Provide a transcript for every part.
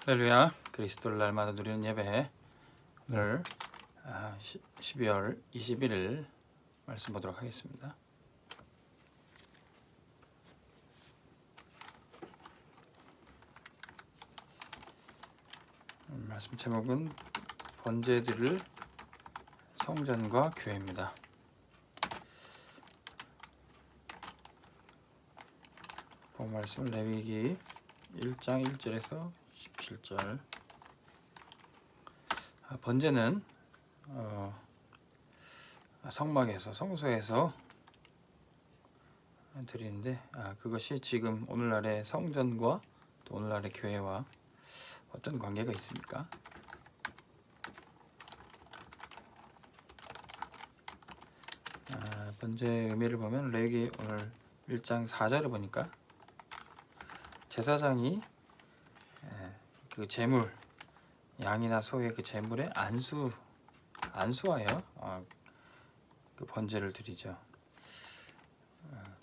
할렐루야. 그리스도를 날마다 누리는 예배. 오늘 12월 21일 말씀 보도록 하겠습니다. 말씀 제목은 번제드릴 성전과 교회입니다. 본 말씀은 레위기 1장 1절에서 17절. 번제는 성막에서 성소에서 드리는데 그것이 지금 오늘날의 성전과 또 오늘날의 교회와 어떤 관계가 있습니까? 번제의 의미를 보면 레위기 오늘 1장 4절을 보니까 제사장이 그 제물 양이나 소의 그 제물에 안수하여 그 번제를 드리죠.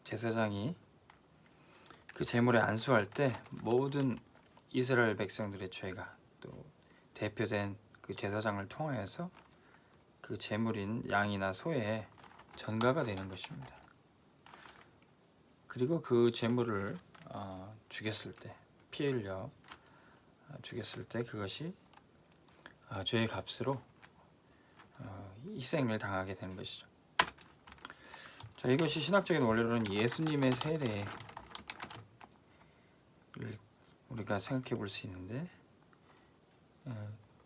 제사장이 그 제물에 안수할 때 모든 이스라엘 백성들의 죄가 또 대표된 그 제사장을 통하여서 그 제물인 양이나 소에 전가가 되는 것입니다. 그리고 그 제물을 죽였을 때, 피 흘려 죽였을 때 그것이 죄의 값으로 희생을 당하게 되는 것이죠. 자, 이것이 신학적인 원리로는 예수님의 세례를 우리가 생각해 볼 수 있는데,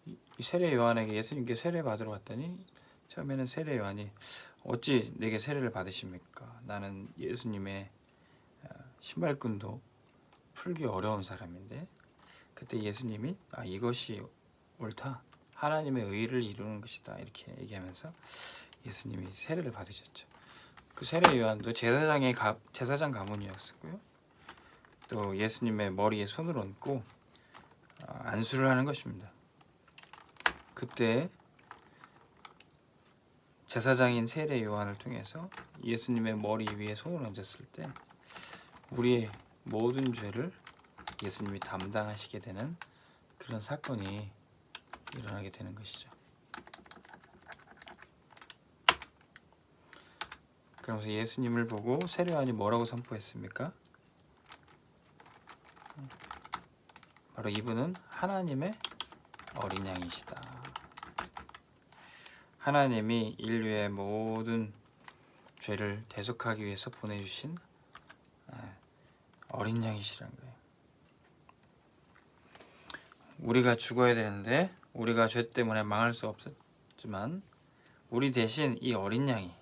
이 세례 요한에게 예수님께 세례 받으러 왔더니 처음에는 세례 요한이 어찌 내게 세례를 받으십니까? 나는 예수님의 신발끈도 풀기 어려운 사람인데, 그때 예수님이 이것이 옳다, 하나님의 의를 이루는 것이다, 이렇게 얘기하면서 예수님이 세례를 받으셨죠. 그 세례 요한도 제사장 가문이었고요. 또 예수님의 머리에 손을 얹고 안수를 하는 것입니다. 그때 제사장인 세례 요한을 통해서 예수님의 머리 위에 손을 얹었을 때 우리의 모든 죄를 예수님이 담당하시게 되는 그런 사건이 일어나게 되는 것이죠. 그러면서 예수님을 보고 세례 요한이 뭐라고 선포했습니까? 바로 이분은 하나님의 어린 양이시다. 하나님이 인류의 모든 죄를 대속하기 위해서 보내주신 어린 양이시라는 거예요. 우리가 죽어야 되는데 우리가 죄 때문에 망할 수 없었지만 우리 대신 이 어린 양이,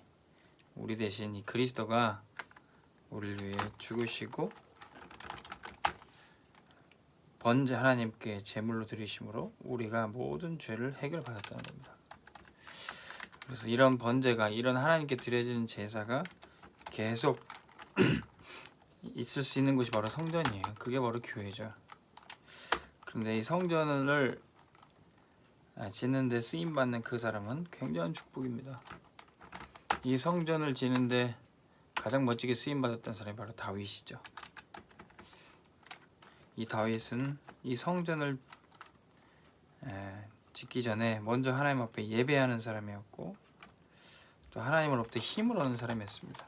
우리 대신 이 그리스도가 우리를 위해 죽으시고 번제 하나님께 제물로 드리심으로 우리가 모든 죄를 해결받았다는 겁니다. 그래서 이런 번제가, 이런 하나님께 드려지는 제사가 계속 있을 수 있는 곳이 바로 성전이에요. 그게 바로 교회죠. 그런데 이 성전을 짓는데 쓰임받는 그 사람은 굉장한 축복입니다. 이 성전을 짓는데 가장 멋지게 쓰임받았던 사람이 바로 다윗이죠. 이 다윗은 이 성전을 짓기 전에 먼저 하나님 앞에 예배하는 사람이었고 또 하나님으로부터 힘을 얻는 사람이었습니다.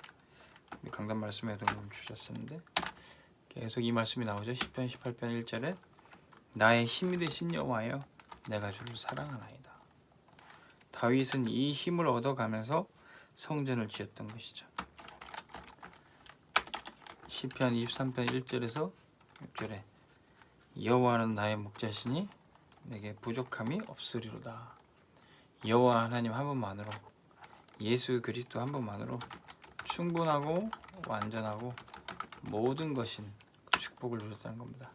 우리 강단 말씀에도 주셨었는데 계속 이 말씀이 나오죠. 시편 18편 1절에 나의 힘이 되신 여호와여 내가 주를 사랑하나이다. 다윗은 이 힘을 얻어가면서 성전을 지었던 것이죠. 시편 23편 1절에서 6절에 여호와는 나의 목자시니 내게 부족함이 없으리로다. 여호와 하나님 한 분만으로, 예수 그리스도 한 분만으로 충분하고 완전하고 모든 것인 그 축복을 누렸다는 겁니다.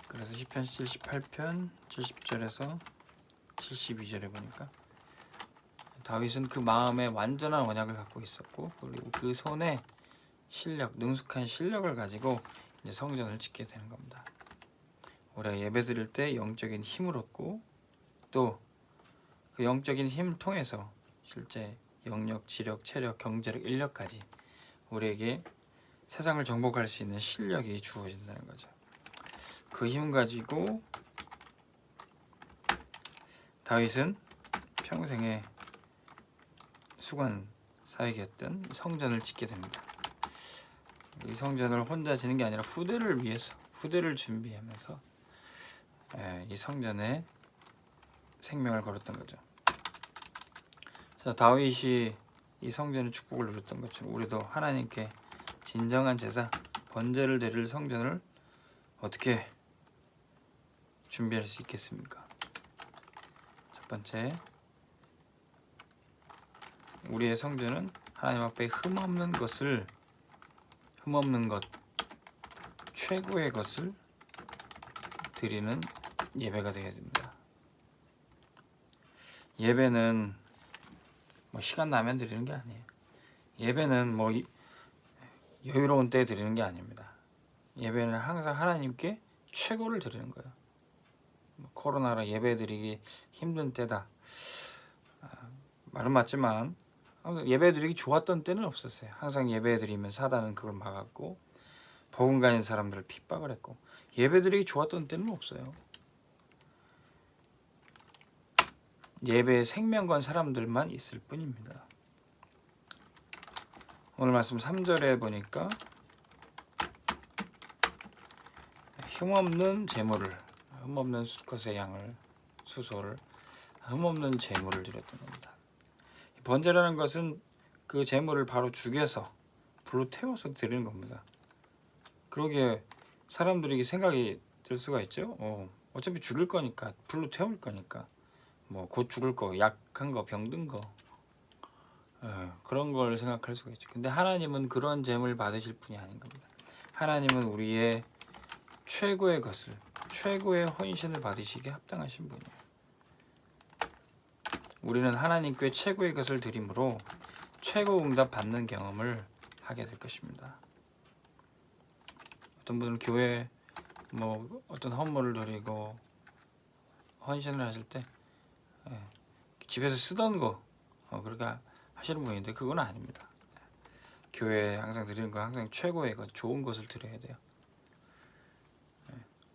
그래서 시편 78편 70절에서 72절에 보니까 다윗은 그 마음에 완전한 언약을 갖고 있었고 그리고 그 손에 능숙한 실력을 가지고 이제 성전을 짓게 되는 겁니다. 우리가 예배드릴 때 영적인 힘을 얻고 또 그 영적인 힘을 통해서 실제 영역, 지력, 체력, 경제력, 인력까지 우리에게 세상을 정복할 수 있는 실력이 주어진다는 거죠. 그 힘 가지고 다윗은 평생에 수건 사역이었던 성전을 짓게 됩니다. 이 성전을 혼자 지는 게 아니라 후대를 위해서, 후대를 준비하면서 이 성전에 생명을 걸었던 거죠. 자, 다윗이 이 성전의 축복을 누렸던 것처럼 우리도 하나님께 진정한 제사, 번제를 드릴 성전을 어떻게 준비할 수 있겠습니까? 첫 번째, 우리의 성전은 하나님 앞에 흠없는 것, 최고의 것을 드리는 예배가 되어야 됩니다. 예배는 뭐 시간 나면 드리는 게 아니에요. 예배는 뭐 여유로운 때에 드리는 게 아닙니다. 예배는 항상 하나님께 최고를 드리는 거예요. 코로나라 예배 드리기 힘든 때다. 말은 맞지만 예배 드리기 좋았던 때는 없었어요. 항상 예배 드리면 사단은 그걸 막았고 버금가는 사람들을 핍박을 했고 예배 드리기 좋았던 때는 없어요. 예배에 생명 건 사람들만 있을 뿐입니다. 오늘 말씀 3절에 보니까 흠없는 제물을, 흠없는 수컷의 양을, 수소를, 흠없는 제물을 드렸던 겁니다. 번제라는 것은 그 제물을 바로 죽여서 불로 태워서 드리는 겁니다. 그러기에 사람들이 생각이 들 수가 있죠. 어차피 죽일 거니까, 불로 태울 거니까, 뭐 곧 죽을 거, 약한 거, 병든 거, 그런 걸 생각할 수가 있죠. 근데 하나님은 그런 제물 받으실 분이 아닌 겁니다. 하나님은 우리의 최고의 것을, 최고의 헌신을 받으시기에 합당하신 분이에요. 우리는 하나님께 최고의 것을 드림으로 최고 응답 받는 경험을 하게 될 것입니다. 어떤 분은 교회 뭐 어떤 헌물을 드리고 헌신을 하실 때 집에서 쓰던 거 그렇게 하시는 분인데 그건 아닙니다. 교회에 항상 드리는 거 항상 최고의 것, 좋은 것을 드려야 돼요.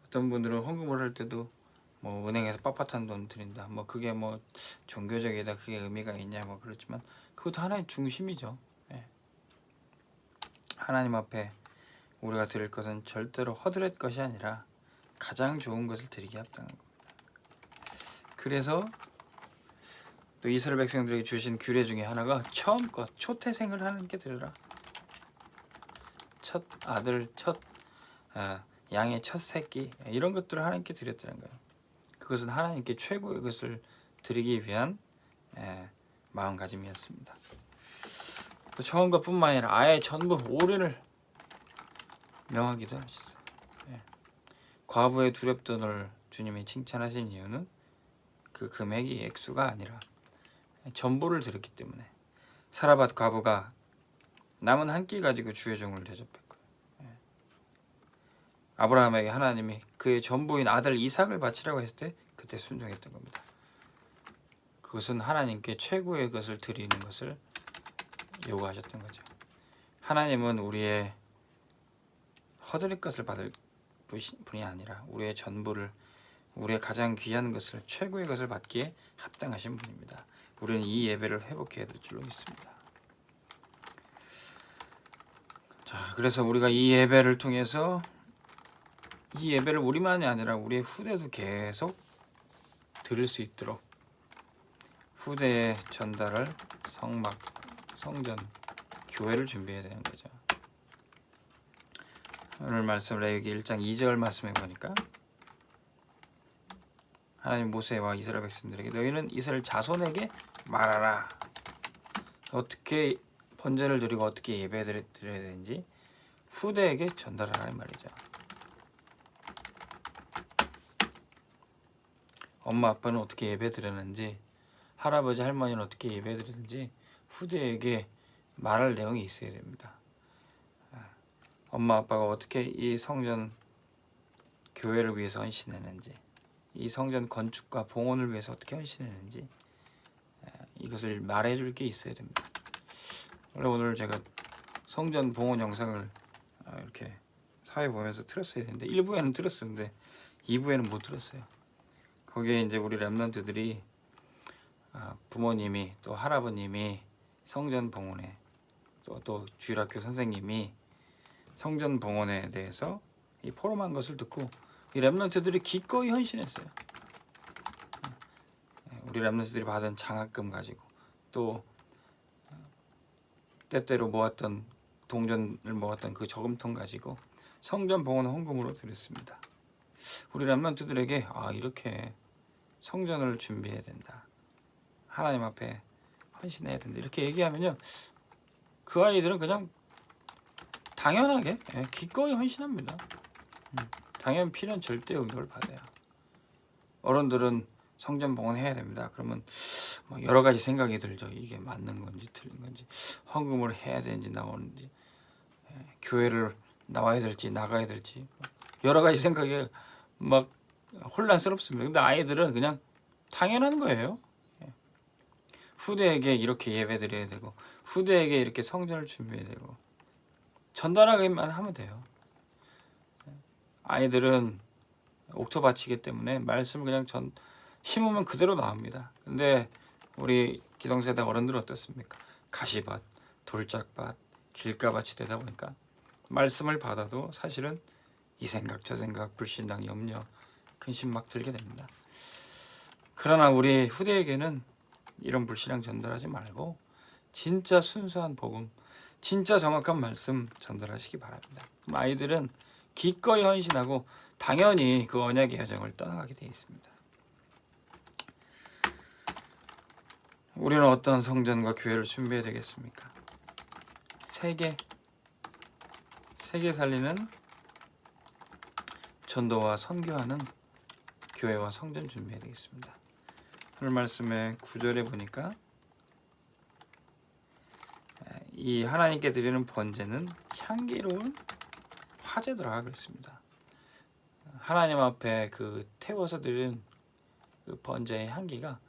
어떤 분들은 헌금을 할 때도 뭐 은행에서 빳빳한 돈 드린다. 뭐 그게 뭐 종교적이다, 그게 의미가 있냐 뭐 그렇지만 그것도 하나의 중심이죠. 하나님 앞에 우리가 드릴 것은 절대로 허드렛 것이 아니라 가장 좋은 것을 드리기 합당한 겁니다. 그래서 또 이스라엘 백성들에게 주신 규례 중에 하나가 처음껏 초태생을 하나님께 드려라. 첫 아들, 양의 첫 새끼 이런 것들을 하나님께 드렸다는 거예요. 그것은 하나님께 최고의 것을 드리기 위한 마음가짐이었습니다. 또 처음 것뿐만 아니라 아예 전부 올인을 명하기도 하셨어요. 과부의 두렵돈을 주님이 칭찬하신 이유는 그 금액이 액수가 아니라 전부를 드렸기 때문에 사라밧 과부가 남은 한 끼 가지고 주의 종을 대접했고요. 아브라함에게 하나님이 그의 전부인 아들 이삭을 바치라고 했을 때 그때 순종했던 겁니다. 그것은 하나님께 최고의 것을 드리는 것을 요구하셨던 거죠. 하나님은 우리의 허드렛 것을 받을 분이 아니라 우리의 전부를, 우리의 가장 귀한 것을, 최고의 것을 받기에 합당하신 분입니다. 우리는 이 예배를 회복해야 될 줄로 믿습니다. 자, 그래서 우리가 이 예배를 통해서 이 예배를 우리만이 아니라 우리의 후대도 계속 드릴 수 있도록 후대에 전달할 성막, 성전, 교회를 준비해야 되는 거죠. 오늘 말씀 레위기 1장 2절 말씀해 보니까 하나님 모세와 이스라엘 백성들에게 너희는 이스라엘 자손에게 말하라. 어떻게 번제를 드리고 어떻게 예배를 드려야 되는지 후대에게 전달하라는 말이죠. 엄마 아빠는 어떻게 예배 드렸는지, 할아버지 할머니는 어떻게 예배 드렸는지 후대에게 말할 내용이 있어야 됩니다. 엄마 아빠가 어떻게 이 성전 교회를 위해서 헌신했는지, 이 성전 건축과 봉헌을 위해서 어떻게 헌신했는지 이것을 말해줄 게 있어야 됩니다. 원래 오늘 제가 성전 봉헌 영상을 이렇게 사회 보면서 틀었어야 되는데 1부에는 틀었었는데 2부에는 못 틀었어요. 거기에 이제 우리 랩런트들이 부모님이 또 할아버님이 성전 봉헌에 또 주일학교 선생님이 성전 봉헌에 대해서 이 포럼한 것을 듣고 이 랩런트들이 기꺼이 헌신했어요. 우리 랩런트들이 받은 장학금 가지고 또 때때로 모았던 동전을 모았던 그 저금통 가지고 성전 봉헌 헌금으로 드렸습니다. 우리 랩런트들에게 이렇게 성전을 준비해야 된다. 하나님 앞에 헌신해야 된다. 이렇게 얘기하면요. 그 아이들은 그냥 당연하게 기꺼이 헌신합니다. 당연 필요는 절대 응답을 받아요. 어른들은 성전 봉헌해야 됩니다. 그러면 뭐 여러 가지 생각이 들죠. 이게 맞는 건지 틀린 건지, 헌금을 해야 되는지 나오는지, 교회를 나와야 될지 나가야 될지 여러 가지 생각이 막 혼란스럽습니다. 근데 아이들은 그냥 당연한 거예요. 후대에게 이렇게 예배드려야 되고 후대에게 이렇게 성전을 준비해야 되고 전달하기만 하면 돼요. 아이들은 옥토밭이기 때문에 말씀을 그냥 심으면 그대로 나옵니다. 근데 우리 기성세대 어른들은 어떻습니까? 가시밭, 돌짝밭, 길가밭이 되다 보니까 말씀을 받아도 사실은 이 생각 저 생각 불신당 염려 근심 막 들게 됩니다. 그러나 우리 후대에게는 이런 불신앙 전달하지 말고 진짜 순수한 복음, 진짜 정확한 말씀 전달하시기 바랍니다. 아이들은 기꺼이 헌신하고 당연히 그 언약의 여정을 떠나가게 되어 있습니다. 우리는 어떤 성전과 교회를 준비해야 되겠습니까? 세계 살리는 전도와 선교하는 교회와 성전 준비해야 되겠습니다. 오늘 말씀의 9절에 보니까 이 하나님께 드리는 번제는 향기로운 화제더라 그랬습니다. 하나님 앞에 그 태워서 드리는 그 번제의 향기가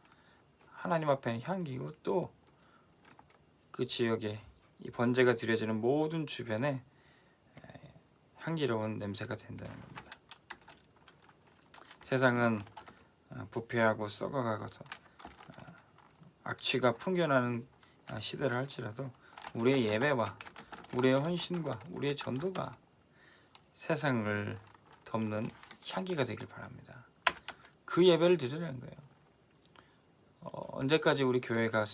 하나님 앞에는 향기고 또 그 지역에 이 번제가 드려지는 모든 주변에 향기로운 냄새가 된다는 겁니다. 세상은 부패하고 썩어가서 악취가 풍겨나는 시대를 할지라도 우리의 예배와 우리의 헌신과 우리의 전도가 세상을 덮는 향기가 되길 바랍니다. 그 예배를 드리는 거예요. 언제까지 우리 교회가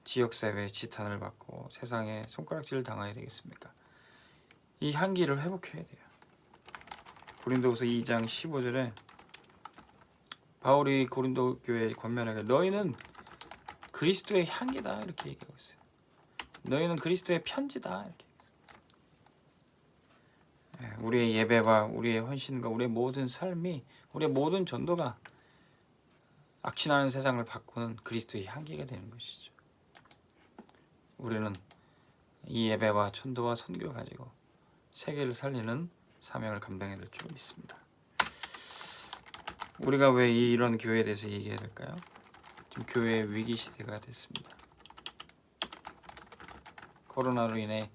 지역사회의 지탄을 받고 세상에 손가락질을 당해야 되겠습니까? 이 향기를 회복해야 돼요. 고린도후서 2장 15절에 바울이 고린도 교회에 권면하게 너희는 그리스도의 향기다 이렇게 얘기하고 있어요. 너희는 그리스도의 편지다 이렇게. 우리의 예배와 우리의 헌신과 우리의 모든 삶이 우리의 모든 전도가 악취나는 세상을 바꾸는 그리스도의 향기가 되는 것이죠. 우리는 이 예배와 전도와 선교 가지고 세계를 살리는 사명을 감당해야 될 줄 믿습니다. 우리가 왜 이런 교회에 대해서 얘기해야 될까요? 지금 교회의 위기 시대가 됐습니다. 코로나로 인해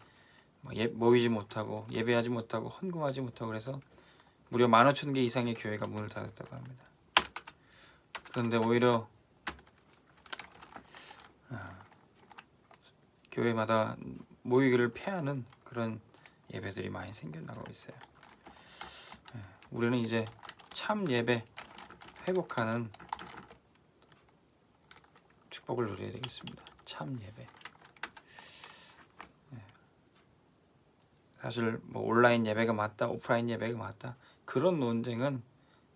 모이지 못하고 예배하지 못하고 헌금하지 못하고 그래서 무려 15,000개 이상의 교회가 문을 닫았다고 합니다. 그런데 오히려 교회마다 모이기를 패하는 그런 예배들이 많이 생겨나고 있어요. 우리는 이제 참 예배 회복하는 축복을 누려야 되겠습니다. 참 예배. 사실 뭐 온라인 예배가 맞다, 오프라인 예배가 맞다 그런 논쟁은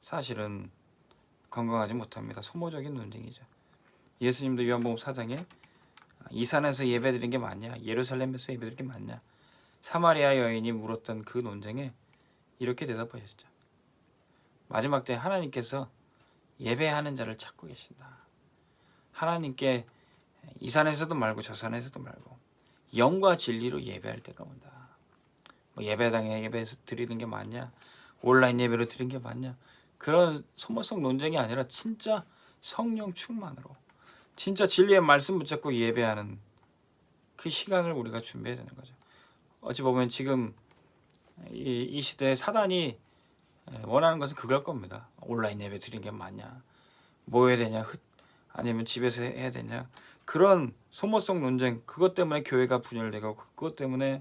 사실은 건강하지 못합니다. 소모적인 논쟁이죠. 예수님도 요한복음 4장에 이 산에서 예배드린 게 맞냐, 예루살렘에서 예배드린 게 맞냐, 사마리아 여인이 물었던 그 논쟁에 이렇게 대답하셨죠. 마지막 때 하나님께서 예배하는 자를 찾고 계신다. 하나님께 이 산에서도 말고 저 산에서도 말고 영과 진리로 예배할 때가 온다. 뭐 예배당에 예배 드리는 게 맞냐, 온라인 예배로 드리는 게 맞냐, 그런 소모성 논쟁이 아니라 진짜 성령 충만으로 진짜 진리의 말씀 붙잡고 예배하는 그 시간을 우리가 준비해야 되는 거죠. 어찌 보면 지금 이 시대에 사단이 원하는 것은 그걸 겁니다. 온라인 예배 드리는 게 맞냐, 뭐 해야 되냐, 아니면 집에서 해야 되냐, 그런 소모성 논쟁, 그것 때문에 교회가 분열되고, 그것 때문에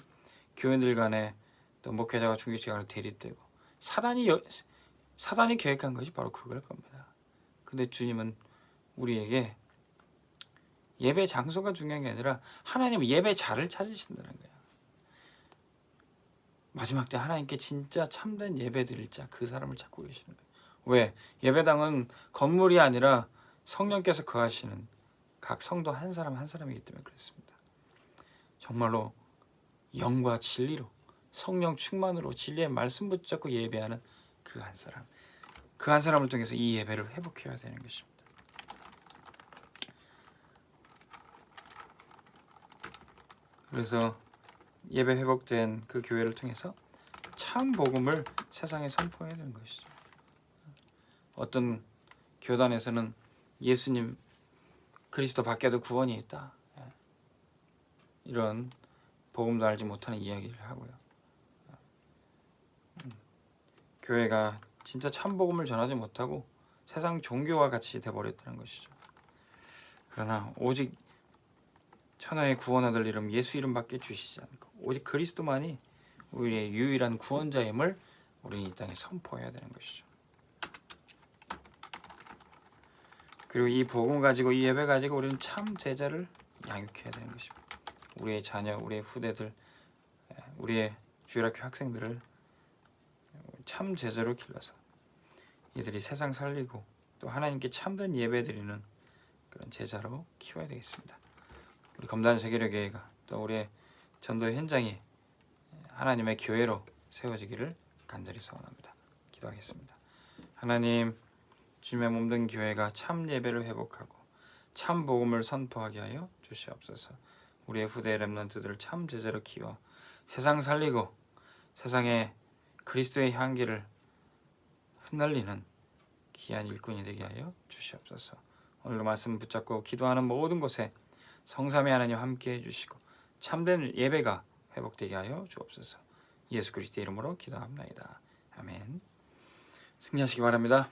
교인들 간에 또 목회자가 중직자가 대립되고, 사단이 계획한 것이 바로 그걸 겁니다. 근데 주님은 우리에게 예배 장소가 중요한 게 아니라 하나님은 예배자를 찾으신다는 거예요. 마지막 때 하나님께 진짜 참된 예배 드릴 자, 그 사람을 찾고 계시는 거예요. 왜? 예배당은 건물이 아니라 성령께서 거하시는 각 성도 한 사람 한 사람이기 때문에 그렇습니다. 정말로 영과 진리로, 성령 충만으로 진리의 말씀 붙잡고 예배하는 그 한 사람, 그 한 사람을 통해서 이 예배를 회복해야 되는 것입니다. 그래서 예배 회복된 그 교회를 통해서 참 복음을 세상에 선포해야 되는 것이죠. 어떤 교단에서는 예수님 그리스도 밖에도 구원이 있다, 이런 복음도 알지 못하는 이야기를 하고요. 교회가 진짜 참 복음을 전하지 못하고 세상 종교와 같이 돼버렸다는 것이죠. 그러나 오직 천하의 구원 얻을 이름 예수 이름밖에 주시지 않고 오직 그리스도만이 우리의 유일한 구원자임을 우리는 이 땅에 선포해야 되는 것이죠. 그리고 이 복음 가지고, 이 예배 가지고 우리는 참 제자를 양육해야 되는 것입니다. 우리의 자녀, 우리의 후대들, 우리의 주일학교 학생들을 참 제자로 길러서 이들이 세상 살리고 또 하나님께 참된 예배 드리는 그런 제자로 키워야 되겠습니다. 우리 검단 세계력교회가 또 우리의 전도의 현장이 하나님의 교회로 세워지기를 간절히 소원합니다. 기도하겠습니다. 하나님, 주님의 몸된 교회가 참 예배를 회복하고 참 복음을 선포하게 하여 주시옵소서. 우리의 후대 렘넌트들을 참 제자로 키워 세상 살리고 세상에 그리스도의 향기를 흩날리는 귀한 일꾼이 되게 하여 주시옵소서. 오늘도 말씀 붙잡고 기도하는 모든 곳에 성삼위 하나님 함께해 주시고 참된 예배가 회복되게 하여 주옵소서. 예수 그리스도의 이름으로 기도합니다. 아멘. 승리하시기 바랍니다.